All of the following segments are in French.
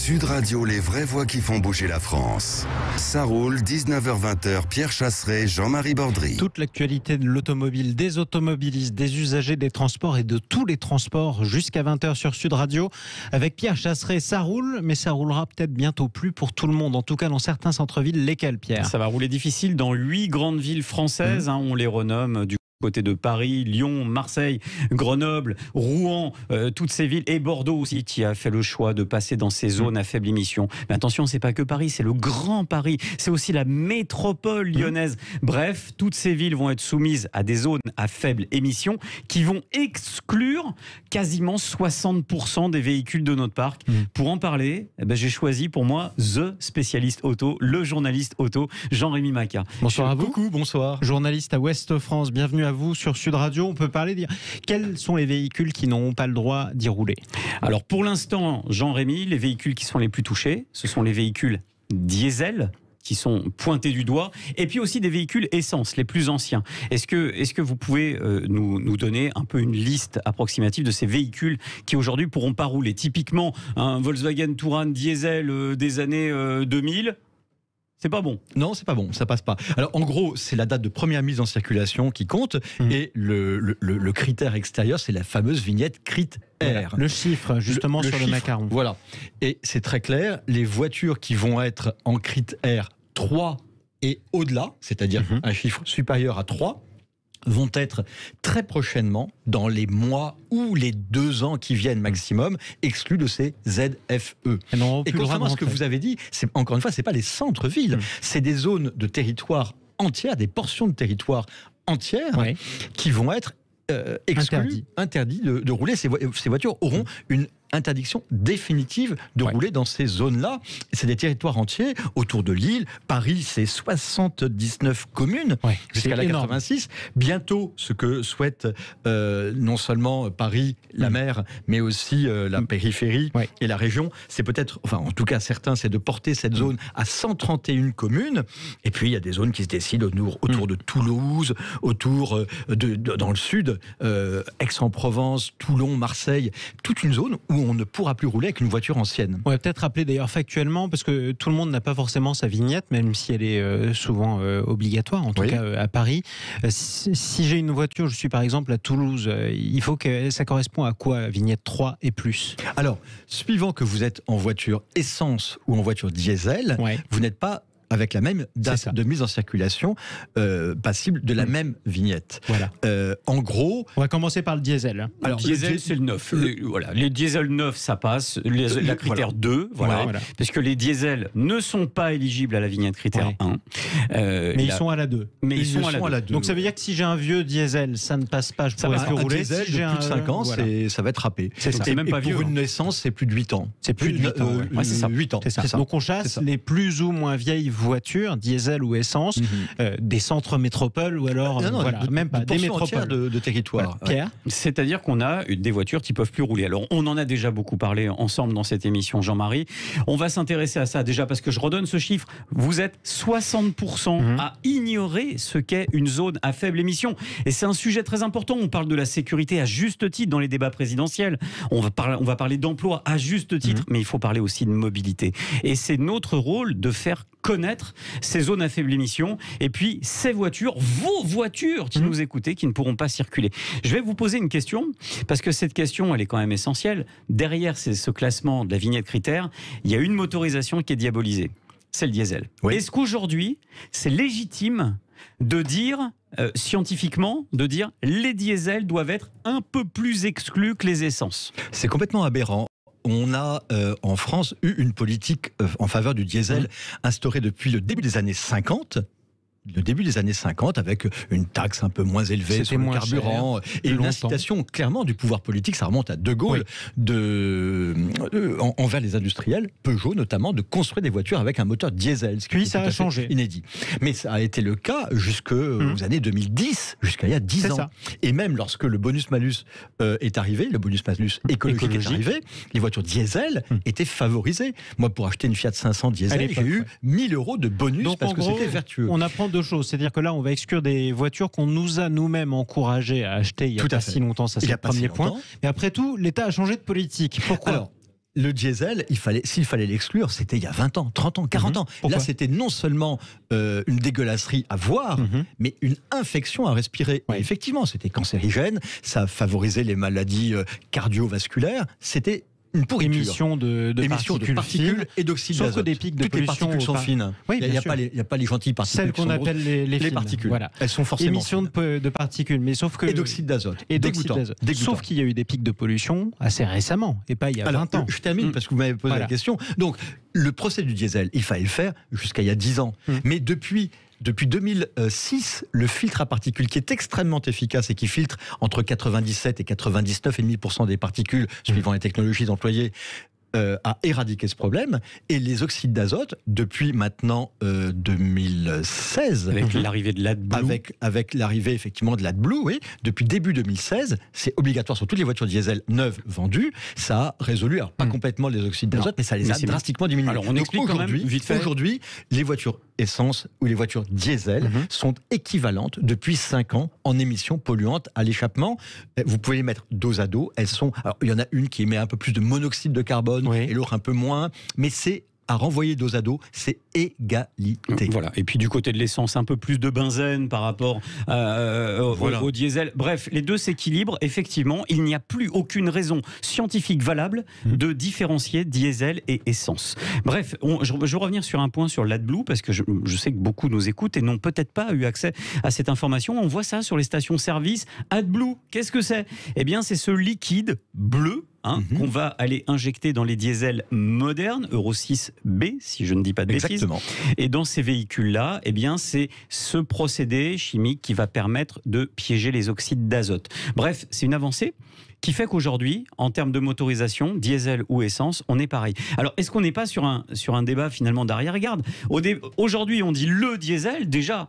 Sud Radio, les vraies voix qui font bouger la France. Ça roule, 19h-20h, Pierre Chasseret, Jean-Marie Bordry. Toute l'actualité de l'automobile, des automobilistes, des usagers des transports et de tous les transports jusqu'à 20h sur Sud Radio. Avec Pierre Chasseret, ça roule, mais ça roulera peut-être bientôt plus pour tout le monde. En tout cas, dans certains centres-villes, lesquels, Pierre? Ça va rouler difficile dans 8 grandes villes françaises. On les renomme du côté de Paris, Lyon, Marseille, Grenoble, Rouen, toutes ces villes, et Bordeaux aussi, qui a fait le choix de passer dans ces zones à faible émission. Mais attention, c'est pas que Paris, c'est le Grand Paris, c'est aussi la métropole lyonnaise. Bref, toutes ces villes vont être soumises à des zones à faible émission qui vont exclure quasiment 60% des véhicules de notre parc. Pour en parler, j'ai choisi pour moi the spécialiste auto, le journaliste auto, Jean-Rémy Macquart. Bonsoir à vous. Coucou, bonsoir. Journaliste à Ouest France, bienvenue à vous sur Sud Radio. On peut parler, quels sont les véhicules qui n'auront pas le droit d'y rouler? Alors pour l'instant, Jean-Rémy, les véhicules qui sont les plus touchés, ce sont les véhicules diesel qui sont pointés du doigt, et puis aussi des véhicules essence, les plus anciens. Est-ce que vous pouvez nous donner un peu une liste approximative de ces véhicules qui aujourd'hui pourront pas rouler? Typiquement, un Volkswagen Touran diesel des années 2000, c'est pas bon. Non, c'est pas bon, ça passe pas. Alors en gros, c'est la date de première mise en circulation qui compte, et le critère extérieur, c'est la fameuse vignette CRIT R. Le chiffre, justement, sur le macaron. Voilà. Et c'est très clair, les voitures qui vont être en CRIT R 3 et au-delà, c'est-à-dire un chiffre supérieur à 3, vont être très prochainement, dans les mois ou les 2 ans qui viennent maximum, exclus de ces ZFE. Et contrairement à ce que vous avez dit, encore une fois, c'est pas les centres-villes, c'est des zones de territoire entières, des portions de territoire entières qui vont être exclues, interdits de rouler. Ces voitures auront une interdiction définitive de rouler dans ces zones-là. C'est des territoires entiers autour de Lille. Paris, c'est 79 communes jusqu'à la 86. Bientôt, ce que souhaite non seulement Paris, la mer, mais aussi la périphérie et la région, c'est peut-être, enfin en tout cas certains, c'est de porter cette zone à 131 communes. Et puis il y a des zones qui se décident autour de Toulouse, autour dans le sud, Aix-en-Provence, Toulon, Marseille, toute une zone où on ne pourra plus rouler avec une voiture ancienne. On va peut-être rappeler d'ailleurs factuellement, parce que tout le monde n'a pas forcément sa vignette, même si elle est souvent obligatoire, en tout cas à Paris. Si j'ai une voiture, je suis par exemple à Toulouse, il faut que ça correspond à quoi, vignette 3 et plus? Alors, suivant que vous êtes en voiture essence ou en voiture diesel, vous n'êtes pas avec la même date de mise en circulation passible de la même vignette. Voilà. En gros... On va commencer par le diesel. Alors, le diesel, c'est le 9. Les diesels 9, ça passe. La critère 2, puisque les diesels ne sont pas éligibles à la vignette critère 1. Mais ils sont à la 2. Mais ils sont à la 2. Donc ça veut dire que si j'ai un vieux diesel, ça ne passe pas, je pourrais plus rouler. Diesel si de plus de 5 ans, ça va être râpé. C'est même pas vieux. Pour une naissance, c'est plus de 8 ans. C'est plus de 8 ans. C'est ça. 8 ans. Donc on chasse les plus ou moins vieilles voitures, diesel ou essence, des centres métropoles ou alors même pas des métropoles de territoire. C'est-à-dire qu'on a des voitures qui peuvent plus rouler. Alors on en a déjà beaucoup parlé ensemble dans cette émission, Jean-Marie. On va s'intéresser à ça déjà parce que je redonne ce chiffre. Vous êtes 60% à ignorer ce qu'est une zone à faible émission. Et c'est un sujet très important. On parle de la sécurité à juste titre dans les débats présidentiels. On va parler d'emploi à juste titre, mais il faut parler aussi de mobilité. Et c'est notre rôle de faire connaître ces zones à faible émission et puis ces voitures, vos voitures qui nous écoutez, qui ne pourront pas circuler. Je vais vous poser une question parce que cette question, elle est quand même essentielle. Derrière ce classement de la vignette critère, il y a une motorisation qui est diabolisée. C'est le diesel. Est-ce qu'aujourd'hui, c'est légitime de dire, scientifiquement, les diesels doivent être un peu plus exclus que les essences? C'est complètement aberrant. On a en France eu une politique en faveur du diesel instaurée depuis le début des années 50. Avec une taxe un peu moins élevée sur le carburant et une incitation clairement du pouvoir politique, ça remonte à De Gaulle, envers les industriels, Peugeot notamment, de construire des voitures avec un moteur diesel. Puis ça a changé. Inédit. Mais ça a été le cas jusqu'aux années 2010, jusqu'à il y a 10 ans. Et même lorsque le bonus-malus est arrivé, le bonus-malus écologique est arrivé, les voitures diesel étaient favorisées. Moi, pour acheter une Fiat 500 diesel, j'ai eu 1 000 € de bonus. Donc, parce que c'était vertueux. On apprend 2 choses, c'est-à-dire que là on va exclure des voitures qu'on nous a nous-mêmes encouragés à acheter il y a pas si longtemps, ça c'est le premier point. Mais après tout, l'État a changé de politique. Pourquoi ? le diesel, s'il fallait l'exclure, c'était il y a 20 ans, 30 ans, 40 ans. Pourquoi ? Là, c'était non seulement une dégueulasserie à voir, mais une infection à respirer. Ouais. Et effectivement, c'était cancérigène, ça favorisait les maladies cardiovasculaires, c'était une pourriture. Émission de particules fines. Et d'oxyde Sauf d'azote. que des pics de Toutes les pollution particules sont fines. Oui, il n'y bien a, sûr. pas les gentilles particules. Celles qu'on appelle les fines. particules. Voilà. Elles sont forcément Émission fines. de particules, mais sauf que... Et d'oxyde d'azote. Et d'oxyde d'azote. Dégoûtant. Sauf qu'il y a eu des pics de pollution assez récemment, et pas il y a 20 ans. Je termine parce que vous m'avez posé la question. Donc, le procès du diesel, il fallait le faire jusqu'à il y a 10 ans. Mais depuis 2006, le filtre à particules, qui est extrêmement efficace et qui filtre entre 97 et 99,5% des particules, suivant les technologies employées, a éradiqué ce problème. Et les oxydes d'azote, depuis maintenant 2016... Avec l'arrivée de l'AdBlue. Avec l'arrivée effectivement de l'AdBlue, oui. Depuis début 2016, c'est obligatoire sur toutes les voitures diesel neuves vendues. Ça a résolu, alors pas complètement les oxydes d'azote, mais ça les a drastiquement diminués. Alors on explique quand même vite fait. Aujourd'hui, les voitures essence ou les voitures diesel sont équivalentes depuis 5 ans en émissions polluantes à l'échappement. Vous pouvez les mettre dos à dos. Elles sont, alors il y en a une qui émet un peu plus de monoxyde de carbone et l'autre un peu moins, mais c'est à renvoyer dos à dos, c'est égalité. Voilà. Et puis du côté de l'essence, un peu plus de benzène par rapport au diesel. Bref, les deux s'équilibrent. Effectivement, il n'y a plus aucune raison scientifique valable de différencier diesel et essence. Bref, je veux revenir sur un point sur l'AdBlue, parce que je sais que beaucoup nous écoutent et n'ont peut-être pas eu accès à cette information. On voit ça sur les stations-service. AdBlue, qu'est-ce que c'est ? Eh bien, c'est ce liquide bleu qu'on va aller injecter dans les diesels modernes, Euro 6B, si je ne dis pas de bêtises. Exactement. Et dans ces véhicules-là, eh bien, c'est ce procédé chimique qui va permettre de piéger les oxydes d'azote. Bref, c'est une avancée qui fait qu'aujourd'hui, en termes de motorisation, diesel ou essence, on est pareil. Alors, est-ce qu'on n'est pas sur un débat finalement d'arrière-garde ? Aujourd'hui, on dit le diesel, déjà...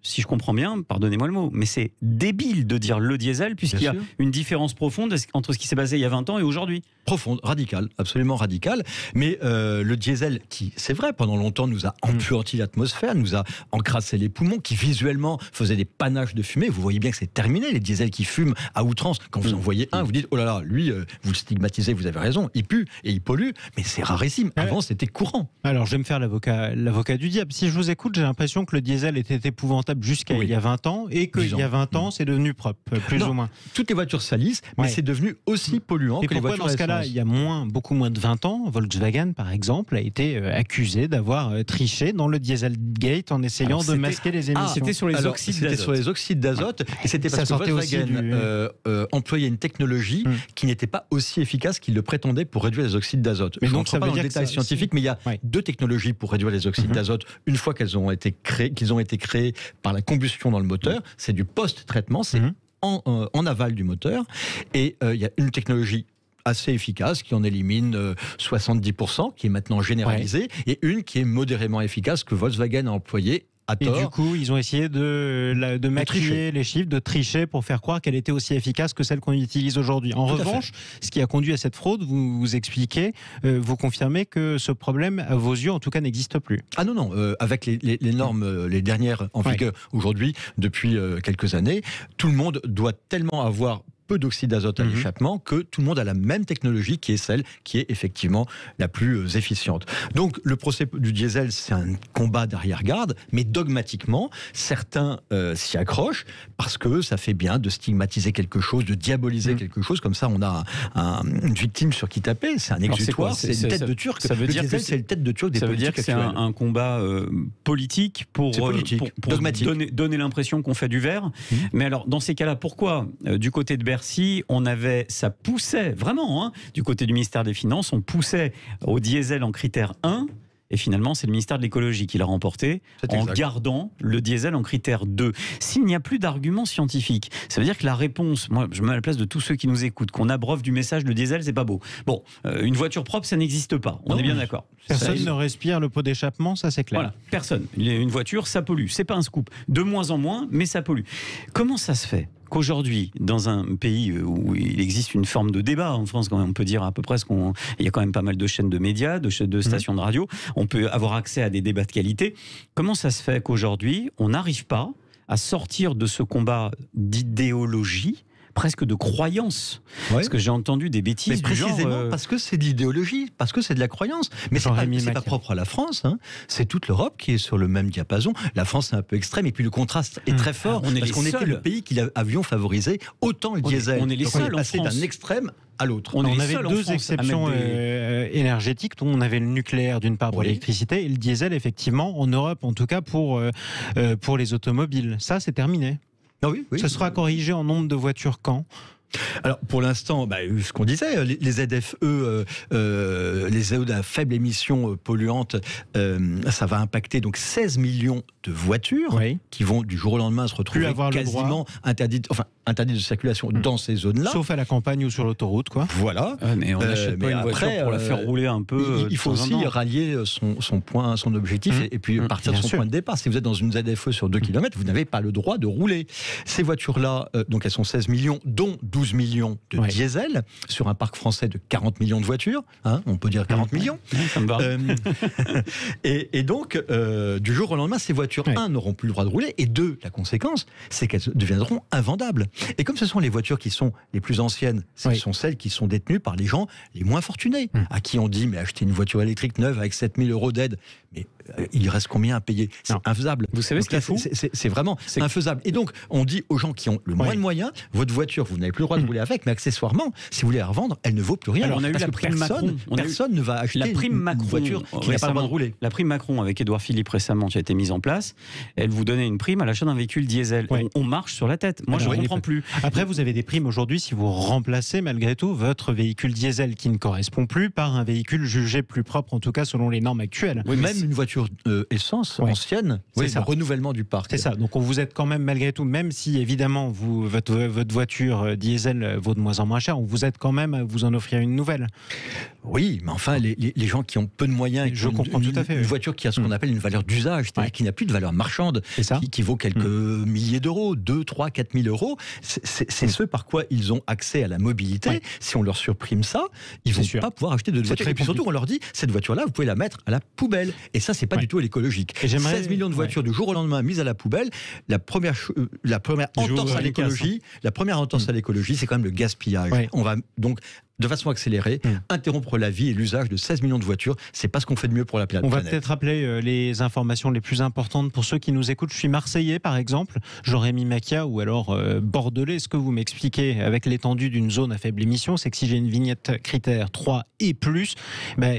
Si je comprends bien, pardonnez-moi le mot, mais c'est débile de dire le diesel, puisqu'il y a une différence profonde entre ce qui s'est passé il y a 20 ans et aujourd'hui. Profonde, radicale, absolument radicale. Mais le diesel, qui, c'est vrai, pendant longtemps nous a empuanti l'atmosphère, nous a encrassé les poumons, qui visuellement faisait des panaches de fumée. Vous voyez bien que c'est terminé, les diesels qui fument à outrance. Quand vous en voyez un, vous dites, oh là là, lui, vous le stigmatisez, vous avez raison, il pue et il pollue, mais c'est rarissime. Avant, c'était courant. Alors, je vais me faire l'avocat du diable. Si je vous écoute, j'ai l'impression que le diesel était épouvantable jusqu'à il y a 20 ans, et qu'il y a 20 ans, c'est devenu propre, plus ou moins. Toutes les voitures salissent, mais c'est devenu aussi polluant que les voitures dans ce cas-là, il y a beaucoup moins de 20 ans, Volkswagen, par exemple, a été accusé d'avoir triché dans le Dieselgate en essayant de masquer les émissions. C'était sur les oxydes d'azote. C'était sur les oxydes d'azote, et c'était parce que Volkswagen employait une technologie qui n'était pas aussi efficace qu'il le prétendait pour réduire les oxydes d'azote. Mais je donc, ne rentre pas dans le détail scientifique, mais il y a deux technologies pour réduire les oxydes d'azote. Une fois qu'ils ont été créés par la combustion dans le moteur, c'est du post-traitement, c'est en aval du moteur, et il y a une technologie assez efficace qui en élimine 70%, qui est maintenant généralisée, et une qui est modérément efficace que Volkswagen a employée à tort. Et du coup, ils ont essayé de maquiller les chiffres, de tricher pour faire croire qu'elle était aussi efficace que celle qu'on utilise aujourd'hui. En revanche, ce qui a conduit à cette fraude, vous expliquez, vous confirmez que ce problème, à vos yeux, en tout cas, n'existe plus. Ah non, avec les normes, les dernières en vigueur aujourd'hui, depuis quelques années, tout le monde doit tellement avoir peu d'oxyde d'azote à l'échappement que tout le monde a la même technologie qui est celle qui est effectivement la plus efficiente. Donc le procès du diesel, c'est un combat d'arrière-garde, mais dogmatiquement, certains s'y accrochent parce que ça fait bien de stigmatiser quelque chose, de diaboliser quelque chose. Comme ça, on a une victime sur qui taper. C'est un exutoire, c'est une tête de turc. Ça veut dire que c'est le tête de turc des politiques actuels. Ça veut dire que c'est un combat politique pour donner l'impression qu'on fait du vert. Mais alors, dans ces cas-là, pourquoi du côté de Bercy, ça poussait vraiment, du côté du ministère des Finances, on poussait au diesel en critère 1, et finalement c'est le ministère de l'écologie qui l'a remporté en gardant le diesel en critère 2. S'il n'y a plus d'arguments scientifiques, ça veut dire que la réponse, moi je me mets à la place de tous ceux qui nous écoutent, qu'on abreuve du message le diesel c'est pas beau. Bon, une voiture propre ça n'existe pas, on est bien d'accord. Personne ne respire le pot d'échappement, ça c'est clair. Voilà, personne. Une voiture ça pollue, c'est pas un scoop. De moins en moins, mais ça pollue. Comment ça se fait qu'aujourd'hui, dans un pays où il existe une forme de débat, en France, quand même, on peut dire à peu près il y a quand même pas mal de chaînes de médias, de stations de radio, on peut avoir accès à des débats de qualité. Comment ça se fait qu'aujourd'hui, on n'arrive pas à sortir de ce combat d'idéologie presque de croyance. Parce que j'ai entendu des bêtises. Mais précisément parce que c'est de l'idéologie, parce que c'est de la croyance. Mais c'est pas propre à la France. C'est toute l'Europe qui est sur le même diapason. La France c'est un peu extrême et puis le contraste est très fort parce qu'on était le pays qui avions favorisé autant le diesel. On est les seuls passé d'un extrême à l'autre. On avait deux exceptions énergétiques, dont on avait le nucléaire d'une part pour l'électricité et le diesel effectivement en Europe, en tout cas pour les automobiles. Ça c'est terminé. Ah oui, Ça sera corrigé en nombre de voitures quand ? Alors pour l'instant, ce qu'on disait, les ZFE, les ZFE à faible émission polluante, ça va impacter donc 16 millions de voitures qui vont du jour au lendemain se retrouver quasiment interdites de circulation dans ces zones-là. Sauf à la campagne ou sur l'autoroute, quoi. Voilà. Mais on n'achète pas une voiture pour la faire rouler un peu. Il faut aussi rallier son objectif et puis partir de son point de départ. Si vous êtes dans une ZFE sur 2 km, vous n'avez pas le droit de rouler. Ces voitures-là, donc elles sont 16 millions, dont 12 millions de diesel, sur un parc français de 40 millions de voitures. On peut dire 40 millions. Ça me va. Et donc, du jour au lendemain, ces voitures, n'auront plus le droit de rouler, et deux, la conséquence, c'est qu'elles deviendront invendables. Et comme ce sont les voitures qui sont les plus anciennes, ce sont celles qui sont détenues par les gens les moins fortunés, à qui on dit, mais achetez une voiture électrique neuve avec 7 000 € d'aide, mais il reste combien à payer ? C'est infaisable. Vous savez ce qu'il faut ? C'est vraiment infaisable. Et donc, on dit aux gens qui ont le moins de moyens, votre voiture, vous n'avez plus le droit de rouler avec, mais accessoirement, si vous voulez la revendre, elle ne vaut plus rien. Alors, on a eu la prime Macron. Personne ne va acheter une voiture qui n'a pas le droit de rouler. La prime Macron avec Édouard Philippe récemment qui a été mise en place, elle vous donnait une prime à l'achat d'un véhicule diesel. On marche sur la tête. Moi, je ne comprends plus. Après, vous avez des primes aujourd'hui si vous remplacez malgré tout votre véhicule diesel qui ne correspond plus par un véhicule jugé plus propre, en tout cas selon les normes actuelles. Oui, même une voiture essence ancienne, c'est le renouvellement du parc. C'est ça. Donc vous êtes quand même malgré tout, même si évidemment votre voiture diesel vaut de moins en moins cher, vous êtes quand même à vous en offrir une nouvelle. Oui, mais enfin les gens qui ont peu de moyens, je comprends tout à fait. Une voiture qui a ce qu'on appelle une valeur d'usage, c'est-à-dire qui n'a plus de valeur marchande, qui vaut quelques milliers d'euros, 2, 3, 4 000 €. C'est ce par quoi ils ont accès à la mobilité. Si on leur supprime ça, ils vont pas pouvoir acheter de voiture. Et puis surtout, on leur dit, cette voiture-là, vous pouvez la mettre à la poubelle. Et ça, c'est pas du tout écologique. 16 millions de voitures du jour au lendemain mises à la poubelle. La première entorse à l'écologie, c'est quand même le gaspillage. On va donc de façon accélérée, interrompre la vie et l'usage de 16 millions de voitures. C'est pas ce qu'on fait de mieux pour la planète. On va peut-être rappeler les informations les plus importantes pour ceux qui nous écoutent. Je suis Marseillais, par exemple, Jean-Rémy Macchia, ou alors Bordelais. Ce que vous m'expliquez avec l'étendue d'une zone à faible émission, c'est que si j'ai une vignette critère 3 et plus,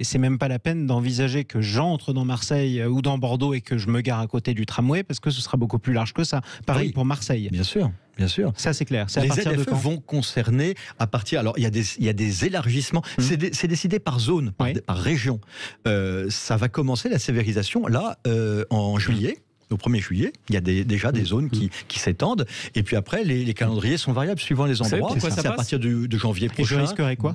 c'est même pas la peine d'envisager que j'entre dans Marseille ou dans Bordeaux et que je me gare à côté du tramway, parce que ce sera beaucoup plus large que ça. Pareil pour Marseille. Bien sûr. Bien sûr. Ça, c'est clair. Les ZFE vont concerner à partir... Alors, il y a des élargissements. C'est décidé par zone, par région. Ça va commencer, la sévérisation, là, en juillet. Au 1er juillet, il y a déjà des zones qui s'étendent. Et puis après, les calendriers sont variables suivant les endroits. C'est à partir de janvier prochain. Et je risquerais quoi ?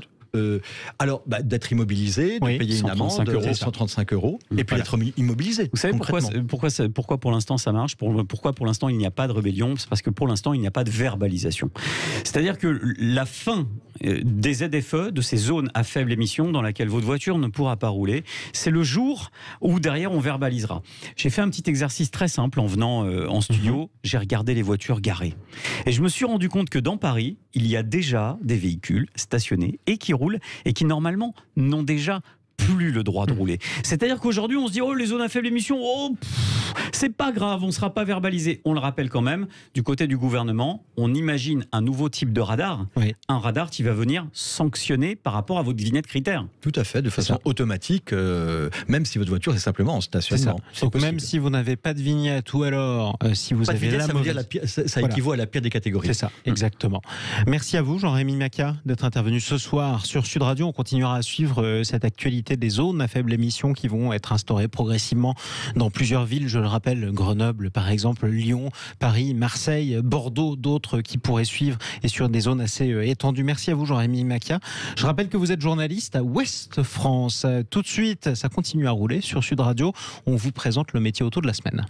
Alors, d'être immobilisé, de payer une amende de 135 €, et puis d'être immobilisé. Vous savez pourquoi pour l'instant ça marche ? Pourquoi pour l'instant il n'y a pas de rébellion ? C'est parce que pour l'instant il n'y a pas de verbalisation. C'est-à-dire que la fin des ZFE, de ces zones à faible émission dans laquelle votre voiture ne pourra pas rouler, c'est le jour où derrière on verbalisera. J'ai fait un petit exercice très simple en venant en studio, j'ai regardé les voitures garées. Et je me suis rendu compte que dans Paris, il y a déjà des véhicules stationnés et qui roulent et qui normalement n'ont déjà plus le droit de rouler. C'est-à-dire qu'aujourd'hui, on se dit, oh, les zones à faible émission, c'est pas grave, on ne sera pas verbalisé. On le rappelle quand même, du côté du gouvernement, on imagine un nouveau type de radar, un radar qui va venir sanctionner par rapport à votre vignette critère. Tout à fait, de façon automatique, même si votre voiture est simplement en stationnement. Donc même si vous n'avez pas de vignette, ou alors si vous avez la mauvaise... Ça équivaut à la pire des catégories. C'est ça, exactement. Merci à vous, Jean-Rémy Macchia, d'être intervenu ce soir sur Sud Radio. On continuera à suivre cette actualité des zones à faible émission qui vont être instaurées progressivement dans plusieurs villes. Je le rappelle, Grenoble par exemple, Lyon, Paris, Marseille, Bordeaux, d'autres qui pourraient suivre et sur des zones assez étendues. Merci à vous, Jean-Rémy Macchia. Je rappelle que vous êtes journaliste à Ouest France. Tout de suite, ça continue à rouler sur Sud Radio. On vous présente le métier auto de la semaine.